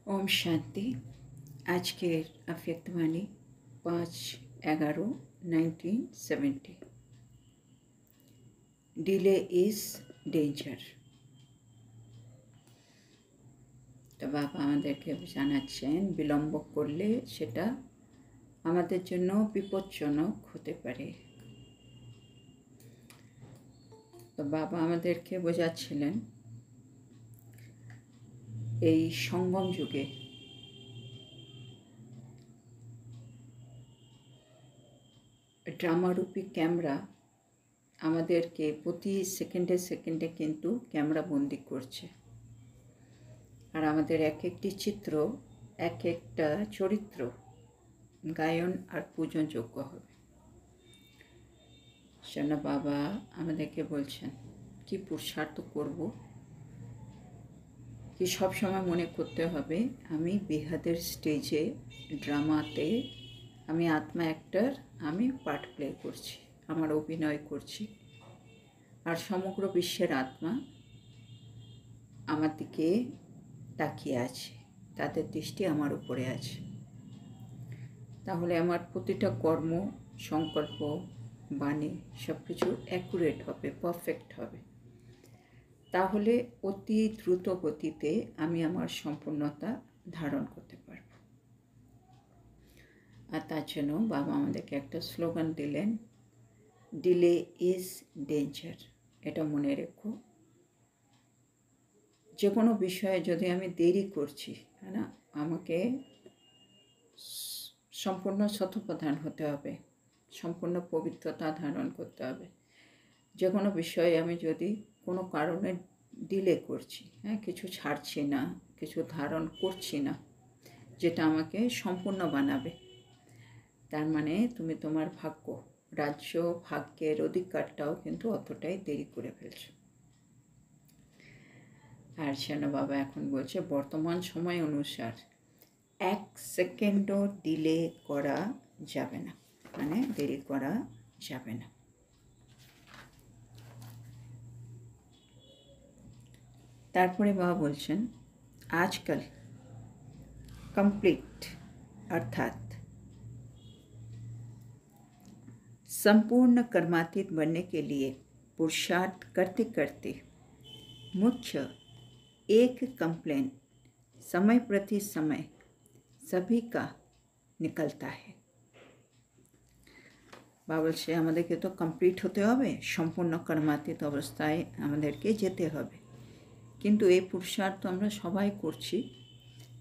ओम शांति। आज के अव्यक्तवाणी 5/11/1970। Delay is danger. তো বাবা আমাদেরকে জানাচ্ছেন বিলম্ব করলে সেটা আমাদের জন্য বিপজ্জনক হতে পারে। তো বাবা আমাদেরকে বোঝাচ্ছিলেন এই সঙ্গম যুগে ড্রামারূপী ক্যামেরা আমাদেরকে প্রতি সেকেন্ডে সেকেন্ডে কিন্তু ক্যামেরা বন্দি করছে, আর আমাদের এক একটি চিত্র এক একটা চরিত্র গায়ন আর পূজনযোগ্য হবে। সেজন্য বাবা আমাদেরকে বলছেন কি পুরুষার্থ করব, কি সবসময় মনে করতে হবে আমি বেহাদের স্টেজে ড্রামাতে আমি আত্মা অ্যাক্টর, আমি পার্ট প্লে করছি, আমার অভিনয় করছি, আর সমগ্র বিশ্বের আত্মা আমার দিকে তাকিয়ে আছে, তাদের দৃষ্টি আমার উপরে আছে। তাহলে আমার প্রতিটা কর্ম, সংকল্প, বাণী সব কিছু অ্যাকুরেট হবে, পারফেক্ট হবে। তাহলে অতি দ্রুত গতিতে আমি আমার সম্পূর্ণতা ধারণ করতে পারব। আর তার জন্য বাবা আমাদেরকে একটা স্লোগান দিলেন, ডিলে ইজ ডেঞ্জার। এটা মনে রেখো, যে কোনো বিষয়ে যদি আমি দেরি করছি, হ্যাঁ না, আমাকে সম্পূর্ণ শতপ্রধান হতে হবে, সম্পূর্ণ পবিত্রতা ধারণ করতে হবে। যে কোনো বিষয়ে আমি যদি কোনো কারণে ডিলে করছি, হ্যাঁ, কিছু ছাড়ছি না, কিছু ধারণ করছি না, যেটা আমাকে সম্পূর্ণ বানাবে, তার মানে তুমি তোমার ভাগ্য, রাজ্য, ভাগ্যের অধিকারটাও কিন্তু অতটাই দেরি করে ফেলছো। আর সেন বাবা এখন বলছে বর্তমান সময় অনুসার 1 সেকেন্ডও ডিলে করা যাবে না, মানে দেরি করা যাবে না। তারপরে বাবা বলছেন आजकल कंप्लीट अर्थात संपूर्ण कर्मातीत बनने के लिए पुरुषार्थ करते करते मुख्य एक कंप्लेन समय प्रति समय सभी का निकलता है। বলছে আমাদেরকে তো কমপ্লিট হতে হবে, সম্পূর্ণ কর্মাতীত অবস্থায় আমাদেরকে যেতে হবে। কিন্তু এই পুরুষার্থ আমরা সবাই করছি,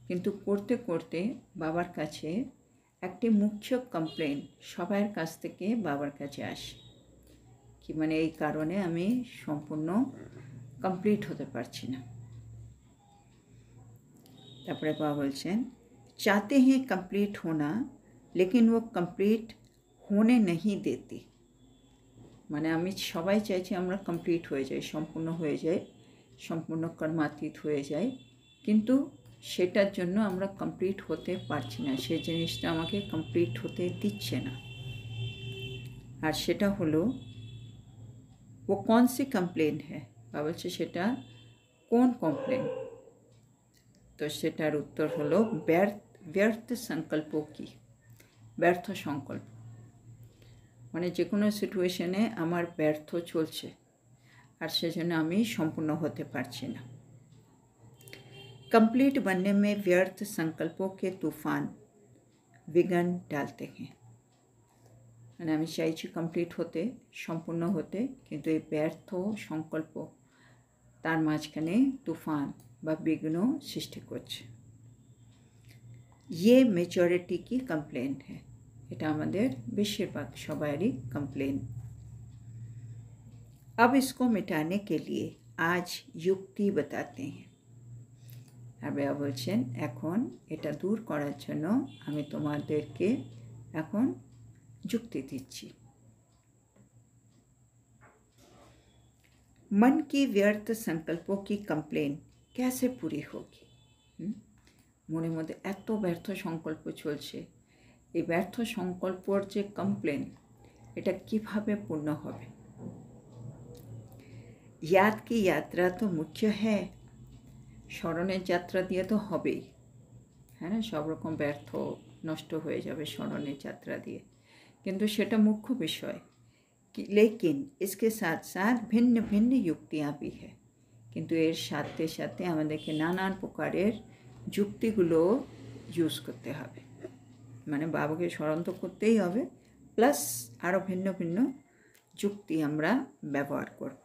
কিন্তু করতে করতে বাবার কাছে একটি মুখ্য কমপ্লেন সবার কাছ থেকে বাবার কাছে আসে কি, মানে এই কারণে আমি সম্পূর্ণ কমপ্লিট হতে পারছি না। তারপরে বাবা বলছেন चाहते हैं कंप्लीट होना लेकिन वो कंप्लीट होने नहीं देती। মানে আমি সবাই চাইছি আমরা কমপ্লিট হয়ে যাই, সম্পূর্ণ হয়ে যাই, সম্পূর্ণ কর্মাতীত হয়ে যায়, কিন্তু সেটার জন্য আমরা কমপ্লিট হতে পারছি না, সেই জিনিসটা আমাকে কমপ্লিট হতে দিচ্ছে না। আর সেটা হলো ও कौन सी कंप्लेन है, বলছে সেটা কোন কমপ্লেন। তো সেটার উত্তর হলো ব্যর্থ সংকল্পও কি, ব্যর্থ সংকল্প, মানে যে কোনো সিচুয়েশনে আমার ব্যর্থ চলছে, আর সেজন্য আমি সম্পূর্ণ হতে পারছি না। कंप्लीट बनने में व्यर्थ संकल्पों के तूफान विघ्न डालते हैं। মানে আমি চাইছি কমপ্লিট হতে, সম্পূর্ণ হতে, কিন্তু এই ব্যর্থ সংকল্প তার মাঝখানে তুফান বা বিঘ্ন সৃষ্টি করছে। ये मेजॉरिटी की कंप्लेंट है, এটা আমাদের বেশিরভাগ সবারই কমপ্লেন। अब इसको मिटाने के लिए आज युक्ति बताते हैं। আর বাবা বলছেন এখন এটা দূর করার জন্য আমি তোমাদেরকে এখন যুক্তি দিচ্ছি। मन की व्यर्थ संकल्पों की कंप्लेन कैसे पूरी होगी। মনের মধ্যে এত ব্যর্থ সংকল্প চলছে, এই ব্যর্থ সংকল্পর যে কমপ্লেন, এটা কিভাবে পূর্ণ হবে। याद की यात्रा तो मुख्य है, স্মরণের যাত্রা দিয়ে তো হবেই, है ना, सब रकम व्यर्थ नष्ट হয়ে যাবে স্মরণের যাত্রা দিয়ে, কিন্তু সেটা মুখ্য বিষয়। लेकिन इसके साथ साथ भिन्न भिन्न युक्तियाँ भी है, কিন্তু এর সাথে সাথে আমাদেরকে নানান প্রকারের যুক্তিগুলো ইউজ করতে হবে। মানে বাবাকে স্মরণ তো করতেই হবে, প্লাস আরও ভিন্ন ভিন্ন যুক্তি আমরা ব্যবহার করব।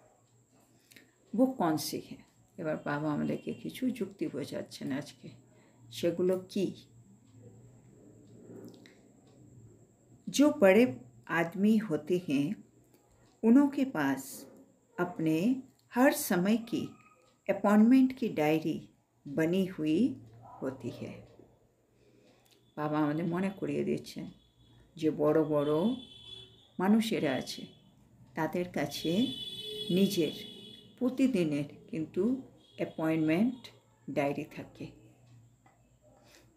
वो कौन सी है? এবার বাবা আমাদেরকে কিছু যুক্তি বোঝাচ্ছেন আজকে, সেগুলো কি? जो बड़े आदमी होते हैं उनके पास अपने हर समय की अपॉइंटमेंट की डायरी बनी हुई होती है। বাবা আমাদের মনে করিয়ে দিচ্ছেন যে বড় বড় মানুষেরা আছে তাদের কাছে নিজের প্রতিদিনের কিন্তু অ্যাপয়েন্টমেন্ট ডায়েরি থাকে,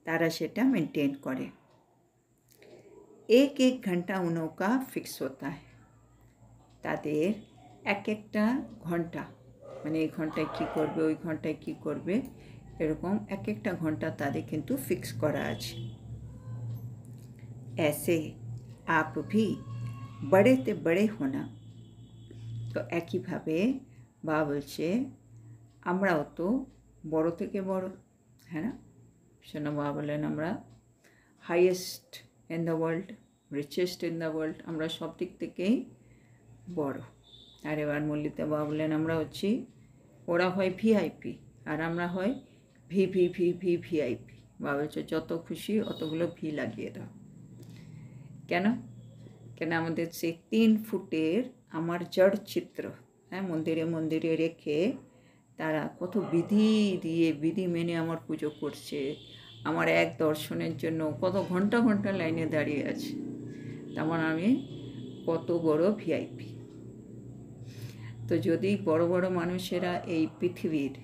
তারা সেটা মেনটেন করে। एक एक घंटा उनका फिक्स होता है, তাদের এক একটা ঘন্টা, মানে এই ঘন্টায় কী করবে, ওই ঘন্টায় কী করবে, এরকম এক একটা ঘন্টা তাদের কিন্তু ফিক্স করা আছে। ऐसे आप भी बड़े ते बड़े होना, তো একইভাবে বাবা বলছে আমরাও তো বড় থেকে বড়, হ্যাঁ না? সেটা বাবা বলেন আমরা highest in the world, richest in the world, আমরা সব দিক থেকেই বড়। আর এবার মল্লিতা বাবা বললেন আমরা হচ্ছি, ওরা হয় ভিআইপি আর আমরা হয় ভিআইপি। বাবা বলছে যত খুশি অতগুলো ভি লাগিয়ে দাও। কেন? কেন আমাদের সেই 3 ফুটের আমার জড় চিত্র, হ্যাঁ, মন্দিরে মন্দিরে রেখে তারা কত বিধি দিয়ে বিধি মেনে আমার পুজো করছে, আমার এক দর্শনের জন্য কত ঘন্টা ঘন্টা লাইনে দাঁড়িয়ে আছে, তেমন আমি কত বড় ভিআইপি। তো যদি বড় বড় মানুষেরা এই পৃথিবীর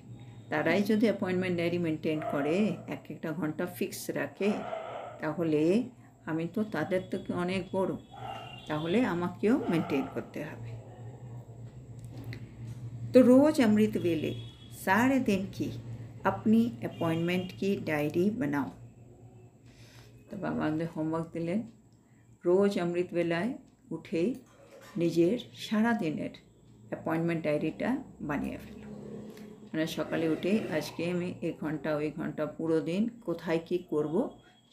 তারাই যদি অ্যাপয়েন্টমেন্ট ডায়েরি মেনটেন করে, এক একটা ঘন্টা ফিক্স রাখে, তাহলে আমি তো তাদের থেকে অনেক বড়, তাহলে আমাকেও মেনটেন করতে হবে। तो रोज़ अमृत वेले सारे दिन की अपनी अपॉइंटमेंट की डायरी बनाओ। तो बाबा আমাদের হোমওয়ার্ক দিলেন, রোজ অমৃত বেলায় উঠেই নিজের সারা দিনের অ্যাপয়েন্টমেন্ট ডায়েরিটা বানিয়ে ফেলো। মানে সকালে উঠে আজকে আমি এই ঘন্টা ওই ঘন্টা পুরো দিন কোথায় কী করব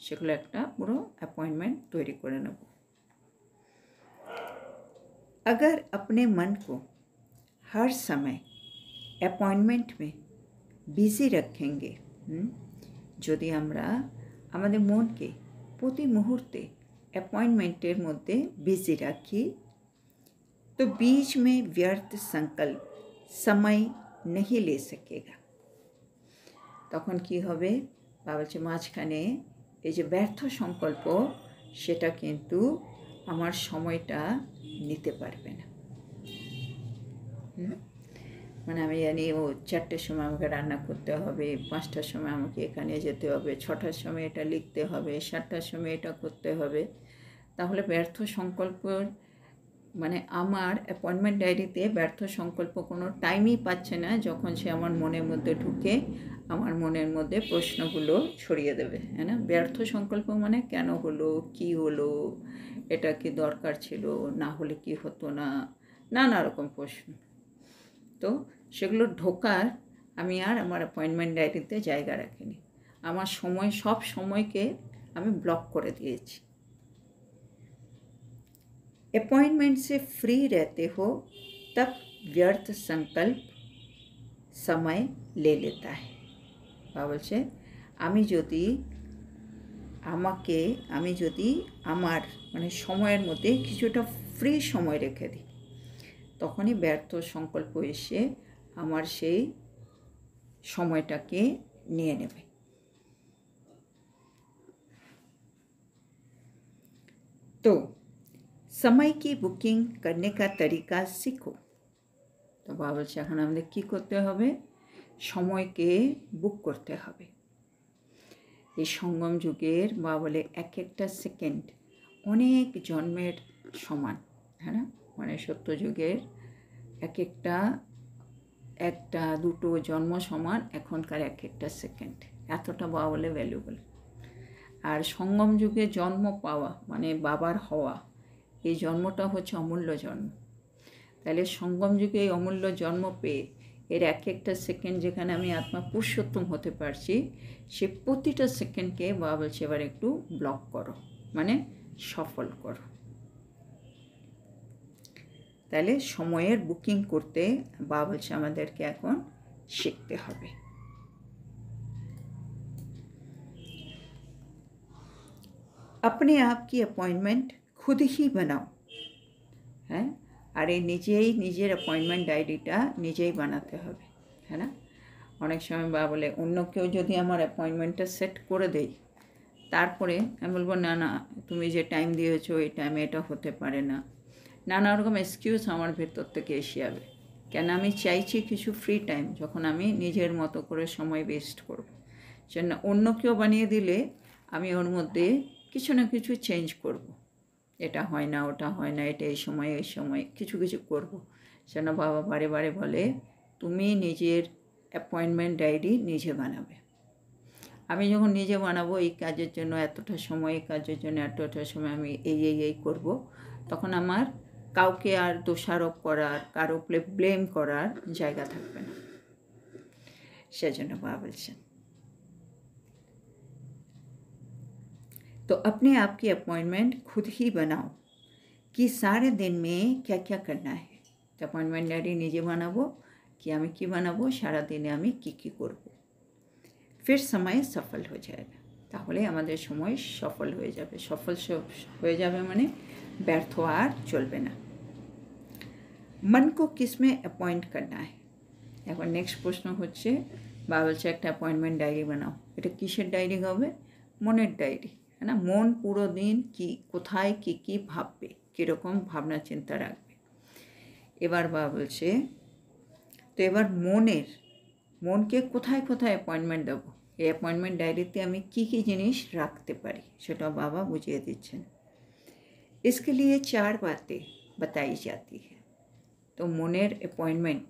সেগুলো একটা পুরো অ্যাপয়েন্টমেন্ট তৈরি করে নেব। अगर अपने मन को हर समय अपॉइंटमेंट में बिजी रखेंगे, যদি আমরা আমাদের মনকে প্রতি মুহূর্তে অ্যাপয়েন্টমেন্টের মধ্যে বিজি রাখি, তো बीच में व्यर्थ संकल्प समय नहीं ले सकेगा। তখন কি হবে? বাবা বলছে মাঝখানে এই যে ব্যর্থ সংকল্প সেটা কিন্তু আমার সময়টা নিতে পারবে না। মানে আমি জানি ও 4টের সময় আমাকে রান্না করতে হবে, 5টার সময় আমাকে এখানে যেতে হবে, 6টার সময় এটা লিখতে হবে, 7টার সময় এটা করতে হবে, তাহলে ব্যর্থ সংকল্প, মানে আমার অ্যাপয়েন্টমেন্ট ডায়েরিতে ব্যর্থ সংকল্প কোনো টাইমই পাচ্ছে না, যখন সে আমার মনের মধ্যে ঢুকে আমার মনের মধ্যে প্রশ্নগুলো ছড়িয়ে দেবে, হ্যাঁ না? ব্যর্থ সংকল্প মানে কেন হলো, কি হলো, এটা কি দরকার ছিল, না হলে কি হতো না, নানা রকম প্রশ্ন। তো সেগুলো ঢোকার আমি আর আমার অ্যাপয়েন্টমেন্ট ডায়েরিতে জায়গা রাখিনি, আমার সময় সব সময়কে আমি ব্লক করে দিয়েছি। अपॉइंटमेंट से फ्री रहते हो तब व्यर्थ संकल्प समय ले लेता है। বাবা বলছে আমি যদি আমার মানে সময়ের মধ্যে কিছুটা ফ্রি সময় রেখে দিই, তখনই ব্যর্থ সংকল্প এসে আমার সেই সময়টাকে নিয়ে নেবে। তো समय की बुकिंग करने का तरीका सीखो। তো বাবা বলছে এখন আমাদের কী করতে হবে? সময়কে বুক করতে হবে। এই সঙ্গম যুগের বাবা বলে এক একটা সেকেন্ড অনেক জন্মের সমান, হ্যাঁ না? মানে সত্য যুগের এক একটা দুটো জন্ম সমান এখনকার এক একটা সেকেন্ড, এতটা বাবা বলে ভ্যালুয়েবল। আর সঙ্গম যুগে জন্ম পাওয়া মানে বাবার হওয়া, এই জন্মটা হচ্ছে অমূল্য জন্ম। তাহলে সঙ্গম যুগে এই অমূল্য জন্ম পেয়ে এর এক একটা সেকেন্ড যেখানে আমি আত্মা পুরুষোত্তম হতে পারছি, সে প্রতিটা সেকেন্ডকে বাবা বলছে এবার একটু ব্লক করো, মানে সফল করো। তাহলে সময়ের বুকিং করতে বাবা বলছে আমাদেরকে এখন শিখতে হবে। अपने आप की अपॉइंटमेंट खुद ही बनाओ। হ্যাঁ, আর এই নিজেই নিজের অ্যাপয়েন্টমেন্ট ডায়েরিটা নিজেই বানাতে হবে, হ্যাঁ না? অনেক সময় বাবা বলে অন্য কেউ যদি আমার অ্যাপয়েন্টমেন্টটা সেট করে দেয়, তারপরে আমি বলবো না না তুমি যে টাইম দিয়েছো এই টাইমে এটা হতে পারে না, নানা রকম এক্সকিউজ আমার ভেতর থেকে এসে যাবে। কেন আমি চাইছি কিছু ফ্রি টাইম, যখন আমি নিজের মতো করে সময় ওয়েস্ট করব। সেজন্য অন্য কেউ বানিয়ে দিলে আমি ওর মধ্যে কিছু না কিছু চেঞ্জ করব, এটা হয় না ওটা হয় না, এটা এই সময় কিছু কিছু করব। সেজন্য বাবা বারে বারে বলে তুমি নিজের অ্যাপয়েন্টমেন্ট ডায়েরি নিজে বানাবে। আমি যখন নিজে বানাবো এই কাজের জন্য এতটা সময়, এই কাজের জন্য এতটা সময় আমি এই করব, তখন আমার কাউকে আর দোষারোপ করার, কারো উপরে ব্লেম করার জায়গা থাকবে না। সেজন্য বাবা বলছেন तो अपने आप की अपॉइंटमेंट खुद ही बनाओ कि सारे दिन में क्या क्या करना है। तो अपॉइंटमेंट डायरी निजे बनाबो कि आमी की बनाबो सारा दिने आमी की करब, फिर समय सफल हो जाएगा। ताहले आमादेर समय सफल हो जाबे। सफल हो जाबे माने व्यर्थ आर चलबे ना। मन को किस में अपॉइंट करना है। एबार नेक्स्ट प्रश्न होच्छे बाबा बोलछे एकटा अपॉइंटमेंट डायरी बनाओ। एटा किसेर डायरी होबे? मनेर डायरी, है ना? मन पुरो दिन की कोथाय की भाबबे, किरकम भावना चिंता राखबे। एबार बाबा बोलछे तो एबार मन के कोथाय कोथाय अपॉइंटमेंट देबो, এই অ্যাপয়েন্টমেন্ট ডায়েরিতে আমি কি জিনিস রাখতে পারি সেটা বাবা বুঝিয়ে দিচ্ছেন। इसके लिए 4 बातें बताई जाती है। তো মনের অ্যাপয়েন্টমেন্ট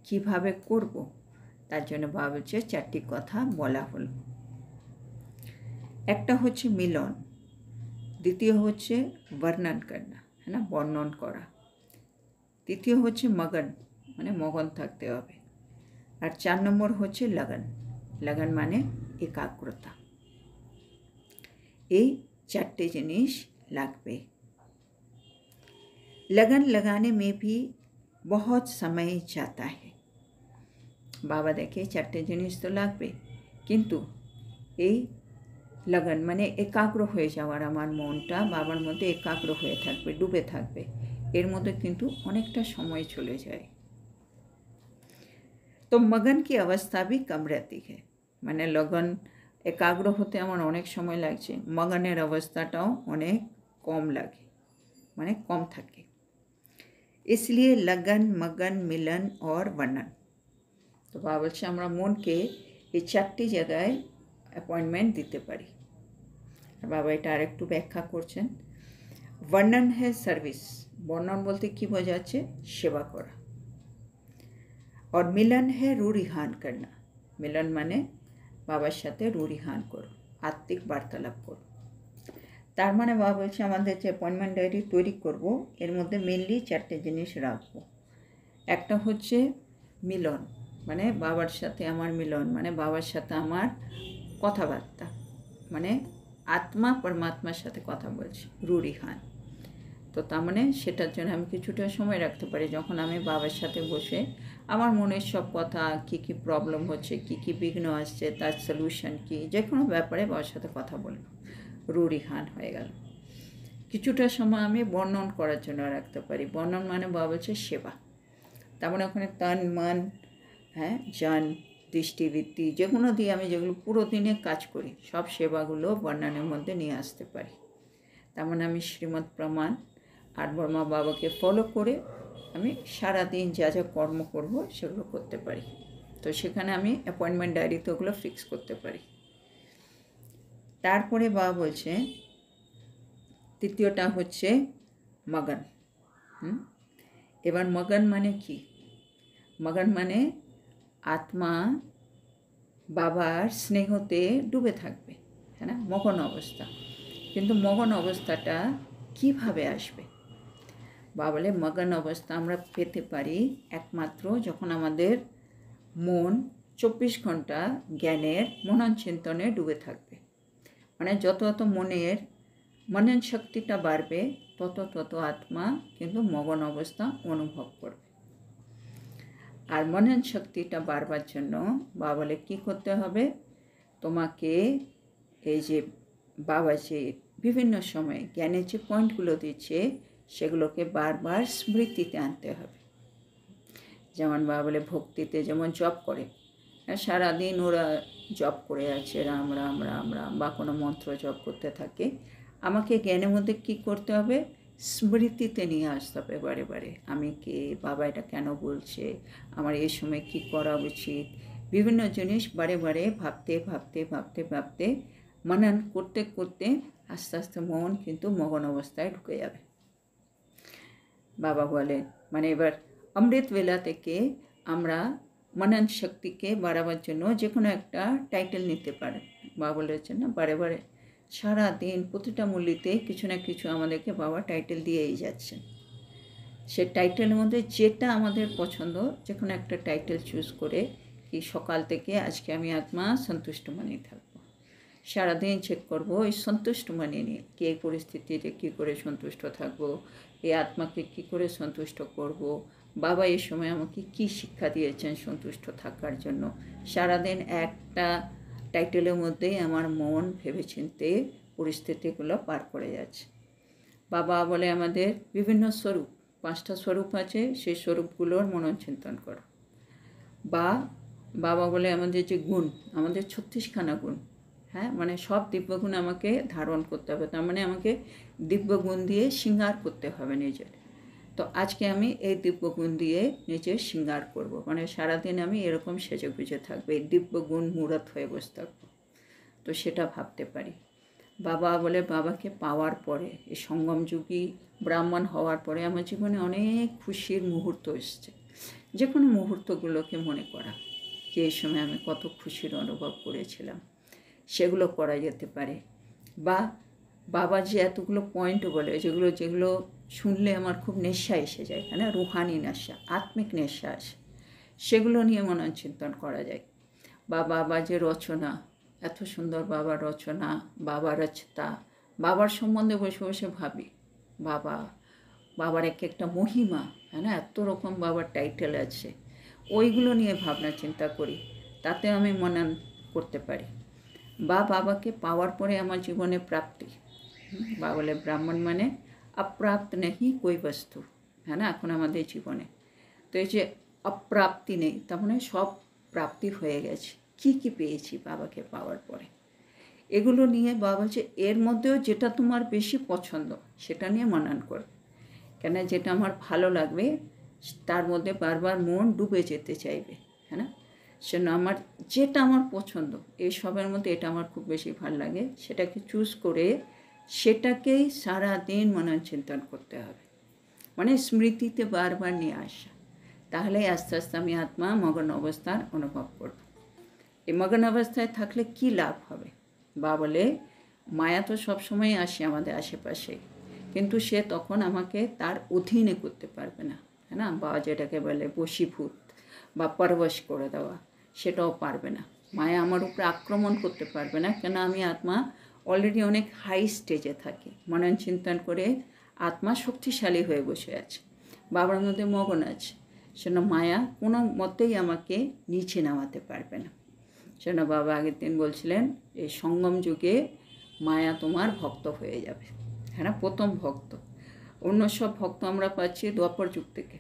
কিভাবে করব তার জন্য বাবা বলছে 4টি কথা বলা হলো। একটা হচ্ছে মিলন, দ্বিতীয় হচ্ছে বর্ণন করা, है ना, বর্ণন করা, তৃতীয় হচ্ছে মগন মানে মগন থাকতে হবে, আর 4 নম্বর হচ্ছে लगन। लगन माने एकाग्रता। ये 4टे जिनिस लागबे। लगन लगाने में भी बहुत समय जाता है। बाबा देखे 4टे जिनिस तो लागबे, किन्तु ये लगन माने एकाग्र हये जाওয়ার আমার মনটা বাবার মধ্যে एकाग्र হয়ে থাকবে, ডুবে থাকবে, এর মধ্যে কিন্তু অনেকটা সময় চলে যায়। तो मगन की अवस्था भी कम रहती है। মানে लगन एकाग्र होते আমার অনেক সময় লাগছে, মগনের অবস্থাটাও অনেক কম লাগে, মানে কম থাকে। इसलिए लगन, मगन, मिलन और वर्णन। तो বাবা বলছে আমরা মনকে এই 4টি জায়গায় অ্যাপয়েন্টমেন্ট দিতে পারি। আর বাবা এটা আরেকটু ব্যাখ্যা করছেন। वर्णन है सर्विस, বর্ণন বলতে কি বোঝাচ্ছে? সেবা করা। और मिलन है रूढ़िहान करना, मिलन माने বাবার সাথে রুঢ়িহান করো, আত্মিক বার্তালাপ করো। তার মানে বাবা বলছে আমাদের যে অ্যাপয়েন্টমেন্ট ডায়েরি তৈরি করব এর মধ্যে মেনলি 4টে জিনিস রাখবো। একটা হচ্ছে মিলন, মানে বাবার সাথে আমার মিলন, মানে বাবার সাথে আমার কথাবার্তা, মানে আত্মা পরমাত্মার সাথে কথা বলছি, রুঢ়িহান। তো তার মানে সেটার জন্য আমি কিছুটা সময় রাখতে পারি, যখন আমি বাবার সাথে বসে আমার মনের সব কথা, কি প্রবলেম হচ্ছে, কি বিঘ্ন আসছে, তার সলিউশন কি, যে কোনো ব্যাপারে বাবার সাথে কথা বলব, রুঢ়িহান হয়ে গেল। কিছুটা সময় আমি বর্ণন করার জন্য রাখতে পারি। বর্ণন মানে বাবা বলছে সেবা, তার মানে ওখানে তন মন, হ্যাঁ, জন, দৃষ্টিবৃত্তি যেগুলো দিয়ে আমি যেগুলো পুরো দিনে কাজ করি সব সেবাগুলো বর্ণনের মধ্যে নিয়ে আসতে পারি। তার মানে আমি শ্রীমৎ প্রমাণ আর বর্মা বাবাকে ফলো করে আমি সারাদিন যা যা কর্ম করব সেগুলো করতে পারি। তো সেখানে আমি অ্যাপয়েন্টমেন্ট ডায়েরিতে ওগুলো ফিক্স করতে পারি। তারপরে বাবা বলছে তৃতীয়টা হচ্ছে মগন। এবার মগন মানে কি? মগন মানে আত্মা বাবার স্নেহতে ডুবে থাকবে, তাই না, মগন অবস্থা। কিন্তু মগন অবস্থাটা কিভাবে আসবে? বা বলে মগন অবস্থা আমরা পেতে পারি একমাত্র যখন আমাদের মন 24 ঘন্টা জ্ঞানের মনন চিন্তনে ডুবে থাকবে। মানে যত যত মনন শক্তিটা বাড়বে তত তত আত্মা কিন্তু মগন অবস্থা অনুভব করবে। আর মনন শক্তিটা বাড়বার জন্য বাবা বলে কী করতে হবে, তোমাকে এই যে বাবা যে বিভিন্ন সময় জ্ঞানের যে পয়েন্টগুলো দিচ্ছে সেগুলোকে বারবার স্মৃতিতে আনতে হবে। যেমন বাবা বলে ভক্তিতে যেমন জপ করে, সারাদিন ওরা জপ করে আছে রাম রাম রাম রাম বা কোনো মন্ত্র জপ করতে থাকে, আমাকে জ্ঞানের মধ্যে কী করতে হবে, স্মৃতিতে নিয়ে আসতে হবে বারে বারে। আমি কে, বাবা এটা কেন বলছে, আমার এই সময় কী করা উচিত, বিভিন্ন জিনিস বারে বারে ভাবতে ভাবতে ভাবতে ভাবতে মনন করতে করতে আস্তে আস্তে মন কিন্তু মগন অবস্থায় ঢুকে যাবে। বাবা বলে মানে এবার অমৃত বেলা থেকে আমরা মনন শক্তিকে বাড়াবার জন্য যে কোনো একটা টাইটেল নিতে পারে। বাবা বলেছেন না বারে বারে সারাদিন প্রতিটা মূল্যতে কিছু না কিছু আমাদেরকে বাবা টাইটেল দিয়েই যাচ্ছেন। সে টাইটেলের মধ্যে যেটা আমাদের পছন্দ যে কোনো একটা টাইটেল চুজ করে কি সকাল থেকে আজকে আমি আত্মা সন্তুষ্ট মানিয়ে থাকবো, সারাদিন চেক করবো এই সন্তুষ্ট মানিয়ে নিয়ে কি এই পরিস্থিতিতে কী করে সন্তুষ্ট থাকবো, এই আত্মাকে কী করে সন্তুষ্ট করব, বাবা এই সময় আমাকে কি শিক্ষা দিয়েছেন সন্তুষ্ট থাকার জন্য। সারাদিন একটা টাইটেলের মধ্যেই আমার মন ভেবেচিন্তে পরিস্থিতিগুলো পার করে যাচ্ছে। বাবা বলে আমাদের বিভিন্ন স্বরূপ, 5টা স্বরূপ আছে, সেই স্বরূপগুলোর মনন চিন্তন করো। বা বাবা বলে আমাদের যে গুণ, আমাদের 36খানা গুণ, হ্যাঁ মানে সব দিব্যগুণ আমাকে ধারণ করতে হবে, তার মানে আমাকে দিব্যগুণ দিয়ে শৃঙ্গার করতে হবে নিজের। তো আজকে আমি এই দিব্যগুণ দিয়ে নিজের শৃঙ্গার করব, মানে সারাদিন আমি এরকম সেজে গুজে থাকবো, এই দিব্যগুণ মূরত হয়ে বসে থাকবো। তো সেটা ভাবতে পারি। বাবা বলে বাবাকে পাওয়ার পরে এই সঙ্গমযুগী ব্রাহ্মণ হওয়ার পরে আমার জীবনে অনেক খুশির মুহূর্ত এসছে। যে কোনো মুহূর্তগুলোকে মনে করা যে এই সময় আমি কত খুশির অনুভব করেছিলাম, সেগুলো করা যেতে পারে। বা বাবা যে এতগুলো পয়েন্ট বলে যেগুলো শুনলে আমার খুব নেশা এসে যায়, হ্যাঁ না, রুহানি নেশা, আত্মিক নেশা আসে, সেগুলো নিয়ে মনন চিন্তন করা যায়। বা বাবা যে রচনা, এত সুন্দর বাবার রচনা, বাবা রচতা, বাবার সম্বন্ধে বসে বসে ভাবি, বাবার এক একটা মহিমা, হ্যাঁ না, এত রকম বাবার টাইটেল আছে, ওইগুলো নিয়ে ভাবনা চিন্তা করি, তাতে আমি মনন করতে পারি। বা বাবাকে পাওয়ার পরে আমার জীবনে প্রাপ্তি, বা বলে ব্রাহ্মণ মানে অপ্রাপ্ত নেই কই বস্তু, হ্যাঁ না, এখন আমাদের জীবনে তো এই যে অপ্রাপ্তি নেই, তার মানে সব প্রাপ্তি হয়ে গেছে। কি কি পেয়েছি বাবাকে পাওয়ার পরে, এগুলো নিয়ে বাবা বলছে এর মধ্যেও যেটা তোমার বেশি পছন্দ সেটা নিয়ে মনন কর, কেন যেটা আমার ভালো লাগবে তার মধ্যে বারবার মন ডুবে যেতে চাইবে, হ্যাঁ না, সেজন্য আমার যেটা আমার পছন্দ এই সবের মধ্যে এটা আমার খুব বেশি ভালো লাগে, সেটাকে চুজ করে সেটাকেই সারাদিন মনন চিন্তন করতে হবে, মানে স্মৃতিতে বারবার নিয়ে আসা। তাহলে আস্তে আস্তে আমি আত্মা মগন অবস্থার অনুভব করব। এই মগন অবস্থায় থাকলে কি লাভ হবে? বা বলে মায়া তো সবসময় আসে আমাদের আশেপাশে, কিন্তু সে তখন আমাকে তার অধীনে করতে পারবে না, হ্যাঁ না, বা যেটাকে বলে বশীভূত বা পরবশ করে দেওয়া, সেটাও পারবে না। মায়া আমার উপরে আক্রমণ করতে পারবে না, কেন আমি আত্মা অলরেডি অনেক হাই স্টেজে থাকি, মনন চিন্তন করে আত্মা শক্তিশালী হয়ে বসে আছে, বাবার মধ্যে মগন আছে, সেজন্য মায়া কোনো মতেই আমাকে নিচে নামাতে পারবে না। সেজন্য বাবা আগের দিন বলছিলেন এই সঙ্গম যুগে মায়া তোমার ভক্ত হয়ে যাবে, হ্যাঁ না, প্রথম ভক্ত। অন্য সব ভক্ত আমরা পাচ্ছি দ্বাপর যুগ থেকে,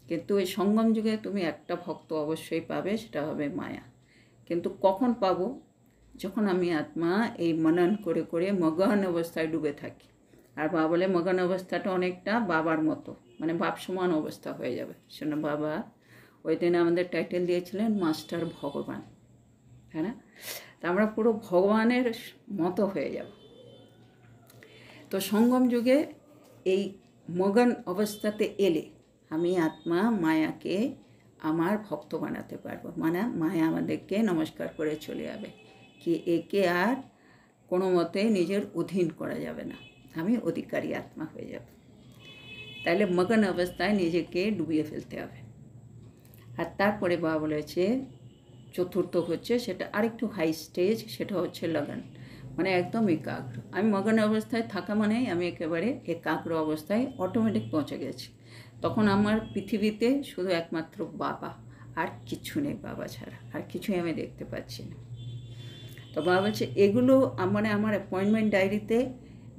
কিন্তু এই সঙ্গম যুগে তুমি একটা ভক্ত অবশ্যই পাবে, সেটা হবে মায়া। কিন্তু কখন পাবো? যখন আমি আত্মা এই মনন করে করে মগন অবস্থায় ডুবে থাকি। আর বাবা বলে মগন অবস্থাটা অনেকটা বাবার মতো, মানে বাপ সমান অবস্থা হয়ে যাবে। সেজন্য বাবা ওই দিন আমাদের টাইটেল দিয়েছিলেন মাস্টার ভগবান, হ্যাঁ না, তা আমরা পুরো ভগবানের মতো হয়ে যাব। তো সঙ্গম যুগে এই মগন অবস্থাতে এলে আমি আত্মা মায়াকে আমার ভক্ত বানাতে পারবো, মানে মায়া আমাদেরকে নমস্কার করে চলে যাবে, কি একে আর কোনো মতে নিজের অধীন করা যাবে না, আমি অধিকারী আত্মা হয়ে যাব। তাহলে মগন অবস্থায় নিজেকে ডুবিয়ে ফেলতে হবে। আর তারপরে বাবা বলেছে চতুর্থ হচ্ছে, সেটা আরেকটু হাই স্টেজ, সেটা হচ্ছে লগন, মানে একদম একাগ্র। আমি মগন অবস্থায় থাকা মানেই আমি একেবারে একাগ্র অবস্থায় অটোমেটিক পৌঁছে গেছি। তখন আমার পৃথিবীতে শুধু একমাত্র বাবা, আর কিছু নেই বাবা ছাড়া, আর কিছুই আমি দেখতে পাচ্ছি না। তো বাবা বলছে এগুলো মানে আমার অ্যাপয়েন্টমেন্ট ডায়েরিতে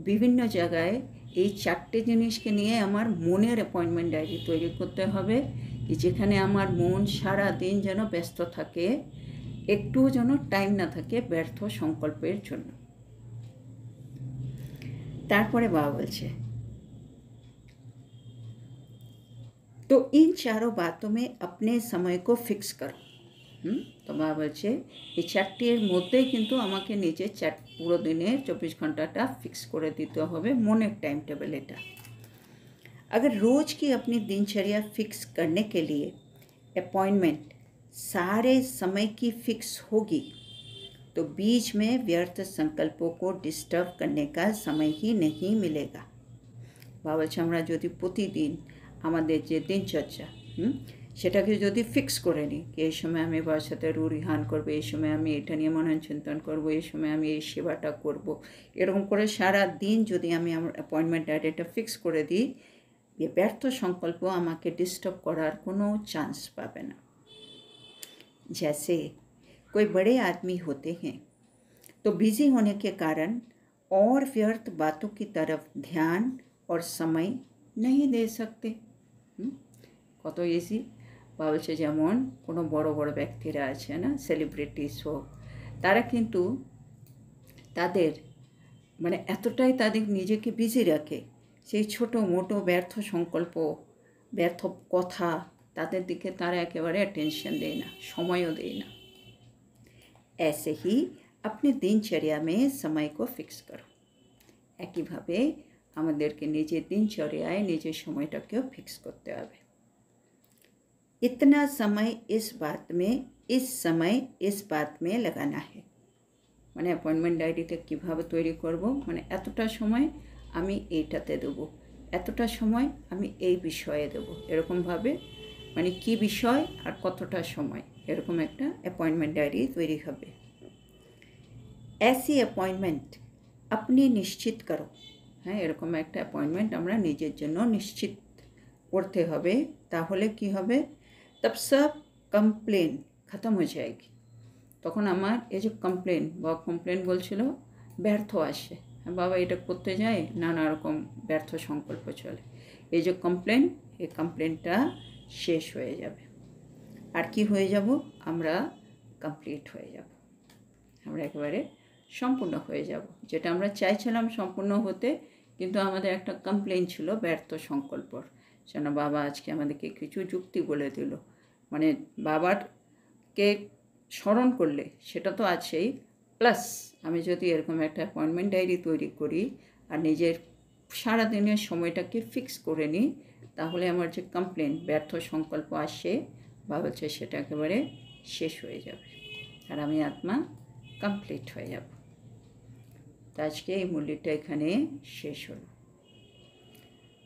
বিভিন্ন জায়গায় এই 4টে জিনিসকে নিয়ে আমার মনের অ্যাপয়েন্টমেন্ট ডায়েরি তৈরি করতে হবে, যেখানে আমার মন সারা দিন যেন ব্যস্ত থাকে, একটুও যেন টাইম না থাকে ব্যর্থ সংকল্পের জন্য। তারপরে বাবা বলছে तो इन चारों बातों में अपने समय को फिक्स करो। তো বাবা বলছে এই 4টির মধ্যেই কিন্তু আমাকে নিজের পুরো দিনের 24 ঘন্টাটা ফিক্স করে দিতে হবে, মনের টাইম टेबल এটা। अगर रोज़ की अपनी दिनचर्या फिक्स करने के लिए अपॉइंटमेंट सारे समय की फिक्स होगी तो बीच में व्यर्थ संकल्पों को डिस्टर्ब करने का समय ही नहीं मिलेगा। বাবা বলছে আমরা যদি প্রতিদিন আমাদের যে দিনচর্যা সেটাকে যদি ফিক্স করে নিই, এই সময় আমি বাবার সাথে রুরিহান করবো, এই সময় আমি এটা নিয়ে মনন চিন্তন করবো, এই সময় আমি এই সেবাটা করব, এরকম করে সারা দিন যদি আমি আমার অ্যাপয়েন্টমেন্ট ডায়েরিটা ফিক্স করে দিই, ये ব্যর্থ সংকল্প আমাকে ডিস্টার্ব করার কোনো চান্স পাবে না। जैसे कोई बड़े आदमी होते हैं तो बिजी होने के कारण और व्यर्थ बातों की तरफ ध्यान और समय नहीं दे सकते। কত ইজি। বলছে যেমন কোনো বড় বড় ব্যক্তিরা আছে না, সেলিব্রিটিস হোক, তারা কিন্তু তাদের মানে এতটাই তাদের নিজেকে বিজি রাখে, সেই ছোটো মোটো ব্যর্থ সংকল্প, ব্যর্থ কথা, তাদের দিকে তারা একেবারে অ্যাটেনশন দেয় না, সময়ও দেয় না। ऐसे ही अपने दिनचर्या में समय को फिक्स करो। একইভাবে আমাদেরকে নিজের দিনচর্যায় নিজের সময়টাকেও ফিক্স করতে হবে। इतना समय इस बात में, इस समय इस बात में लगाना है। মানে অ্যাপয়েন্টমেন্ট ডায়েরিটা কীভাবে তৈরি করব, মানে এতটা সময় আমি এইটাতে দেবো, এতটা সময় আমি এই বিষয়ে দেবো, এরকমভাবে মানে কি বিষয় আর কতটা সময়, এরকম একটা অ্যাপয়েন্টমেন্ট ডায়েরি তৈরি হবে। ऐसी अपॉइंटमेंट अपनी निश्चित करो। হ্যাঁ, এরকম একটা অ্যাপয়েন্টমেন্ট আমরা নিজের জন্য নিশ্চিত করতে হবে, তাহলে কি হবে, तब सब কমপ্লেন খতম হয়ে যায়গি। তখন আমার এই যে কমপ্লেন বা কমপ্লেন বলছিল ব্যর্থ আসে, বাবা এটা করতে যাই নানা রকম ব্যর্থ সংকল্প চলে, এই যে কমপ্লেন, এই কমপ্লেনটা শেষ হয়ে যাবে। আর কি হয়ে যাব, আমরা কমপ্লিট হয়ে যাব, আমরা একেবারে সম্পূর্ণ হয়ে যাব। যেটা আমরা চাইছিলাম সম্পূর্ণ হতে, কিন্তু আমাদের একটা কমপ্লেন ছিল ব্যর্থ সংকল্পর, যেন বাবা আজকে আমাদেরকে কিছু যুক্তি বলে দিল, মানে বাবারকে স্মরণ করলে সেটা তো আছেই, প্লাস আমি যদি এরকম একটা অ্যাপয়েন্টমেন্ট ডায়েরি তৈরি করি আর নিজের সারাদিনের সময়টাকে ফিক্স করে নিই, তাহলে আমার যে কমপ্লেন ব্যর্থ সংকল্প আসে বা হচ্ছে সেটা একেবারে শেষ হয়ে যাবে, আর আমি আত্মা কমপ্লিট হয়ে যাব। তো আজকে এই মূল্যটা এখানে শেষ হলো।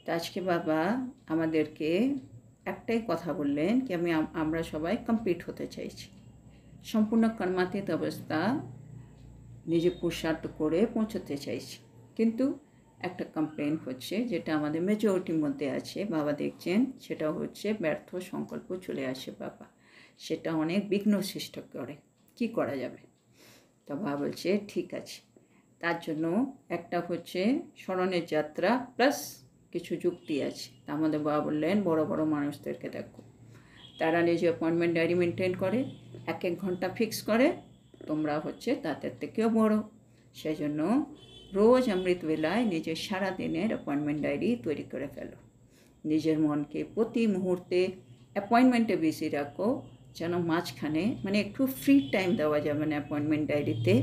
তো আজকে বাবা আমাদেরকে একটাই কথা বললেন কি আমরা সবাই কমপ্লিট হতে চাইছি, সম্পূর্ণ কর্মাতীত অবস্থা নিজে পুরুষার্থ করে পৌঁছতে চাইছি, কিন্তু একটা কমপ্লেন হচ্ছে যেটা আমাদের মেজরিটির মধ্যে আছে, বাবা দেখছেন, সেটা হচ্ছে ব্যর্থ সংকল্প চলে আসে বাবা, সেটা অনেক বিঘ্ন সৃষ্টি করে, কি করা যাবে। তো বাবা বলছে ঠিক আছে, তার জন্য একটা হচ্ছে স্মরণের যাত্রা প্লাস কিছু যুক্তি আছে। তা আমাদের বাবা বললেন বড় বড় মানুষদেরকে দেখো, তারা নিজে অ্যাপয়েন্টমেন্ট ডায়েরি মেনটেন করে, 1-1 ঘন্টা ফিক্স করে, তোমরা হচ্ছে তাদের থেকেও বড়, সেই জন্য রোজ অমৃতবেলায় নিজের সারা দিনের অ্যাপয়েন্টমেন্ট ডায়েরি তৈরি করে ফেলো, নিজের মনকে প্রতি মুহূর্তে অ্যাপয়েন্টমেন্টে বিজি রাখো, যেন মাঝখানে মানে একটু ফ্রি টাইম দেওয়া যাবে না অ্যাপয়েন্টমেন্ট ডায়েরিতে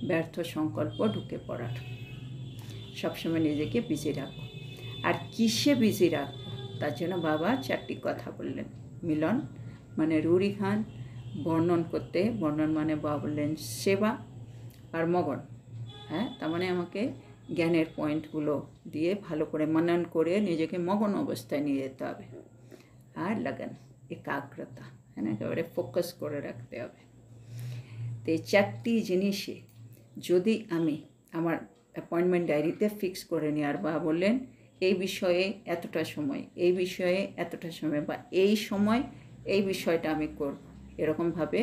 ব্যর্থ সংকল্প ঢুকে পড়ার, সবসময় নিজেকে বিজি রাখো। আর কিসে বিজি রাখো, তার জন্য বাবা 4টি কথা বললেন। মিলন মানে রুরিহান, বর্ণন করতে, বর্ণন মানে বাবা বললেন সেবা, আর মগন হ্যাঁ, তার মানে আমাকে জ্ঞানের পয়েন্টগুলো দিয়ে ভালো করে মনন করে নিজেকে মগন অবস্থায় নিয়ে যেতে হবে। আর লাগান, একাগ্রতা, হ্যাঁ, একেবারে ফোকাস করে রাখতে হবে। তো এই 4টি জিনিসে যদি আমি আমার অ্যাপয়েন্টমেন্ট ডায়েরিতে ফিক্স করে নিই, আর বা বললেন এই বিষয়ে এতটা সময়, এই বিষয়ে এতটা সময়, বা এই সময় এই বিষয়টা আমি করব, এরকমভাবে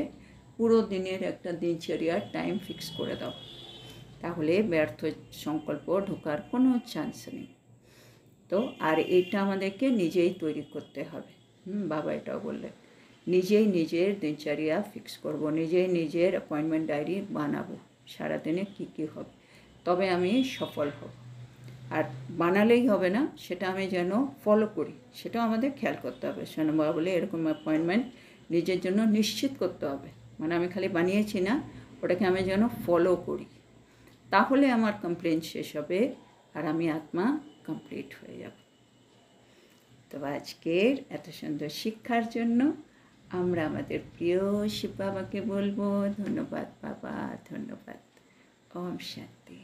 পুরো দিনের একটা দিনচর্যার টাইম ফিক্স করে দাও, তাহলে ব্যর্থ সংকল্প ঢোকার কোনো চান্স নেই। তো আর এটা আমাদেরকে নিজেই তৈরি করতে হবে। বাবা এটাও বললেন, নিজেই নিজের দিনচর্যা ফিক্স করব, নিজেই নিজের অ্যাপয়েন্টমেন্ট ডায়েরি বানাবো, সারাদিনে কী কী হবে, তবে আমি সফল হব। আর বানালেই হবে না, সেটা আমি যেন ফলো করি, সেটাও আমাদের খেয়াল করতে হবে। সোনাম বাবা বলে এরকম অ্যাপয়েন্টমেন্ট নিজের জন্য নিশ্চিত করতে হবে, মানে আমি খালি বানিয়েছি না, ওটাকে আমি যেন ফলো করি, তাহলে আমার কমপ্লেন শেষ হবে আর আমি আত্মা কমপ্লিট হয়ে যাব। তো আজকের এত সুন্দর শিক্ষার জন্য আমরা আমাদের প্রিয় শিব বাবাকে বলবো ধন্যবাদ বাবা, ধন্যবাদ। ওম শান্তি।